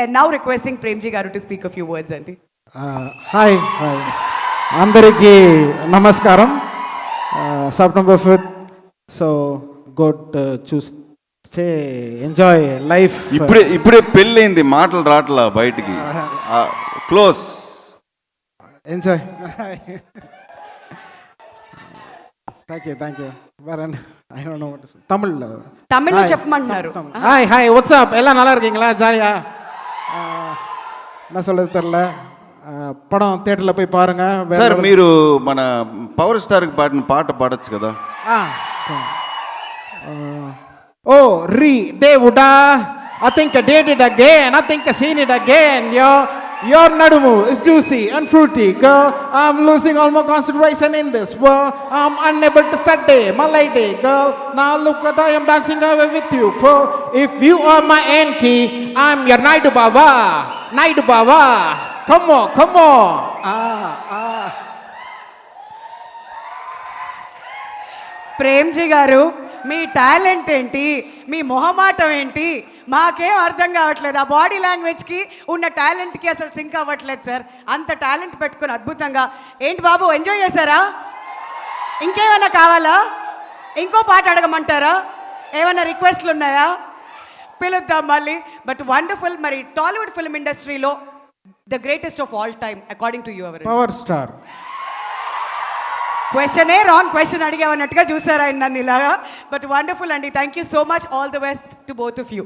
and now requesting Premji Garu to speak a few words, Andy. Hi అందరికీ నమస్కారం. September 5th so good చూస్తే enjoy life. ఇప్పుడే పెళ్ళైంది, మాటలు రాట్లా బయటికి. Close enjoy. థ్యాంక్ యూ வரேன். I don't know what to say. தமிழ்లో చెప్పమంటున్నారు. హాయ్ వాట్సాప్ எல்லாம் நல்லா இருக்கீங்களா? ஜாலியா என்ன சொல்றது தெரியல. పடம் థియేటర్లో పోయి పారుங்க. సార్ మీరు మన పవర్ స్టార్కి పాడిన పాట పాడొచ్చు కదా. ఓ రీ దేవుడా, I think I did it again, I think I seen it again. Your nadumu is juicy and fruity, girl. I'm losing all my concentration in this world. I'm unable to study my lady, girl. Now look what I am dancing away with you, girl. If you are my Enki, I'm your Naidu Baba. Naidu Baba. Come on. Premji గారు, మీ talent ఏంటి, మీ మొహమాటం ఏంటి మాకేం అర్థం కావట్లేదు. ఆ body లాంగ్వేజ్కి ఉన్న టాలెంట్కి అసలు సింక్ అవ్వట్లేదు సార్. అంత టాలెంట్ పెట్టుకుని అద్భుతంగా. ఏంటి బాబు, ఎంజాయ్ చేశారా? ఇంకేమైనా కావాలా? ఇంకో పాట అడగమంటారా? ఏమైనా రిక్వెస్ట్లు ఉన్నాయా? పిలుద్దాం మళ్ళీ. But wonderful. మరి టాలీవుడ్ ఫిల్మ్ ఇండస్ట్రీలో the greatest of all time according to you ఎవరు? Power star. క్వశ్చనే రాంగ్ క్వశ్చన్ అడిగామన్నట్టుగా చూసారు ఆయన నన్ను ఇలాగా. బట్ వండర్ఫుల్ అండి. Thank you so much. All the best to both of you.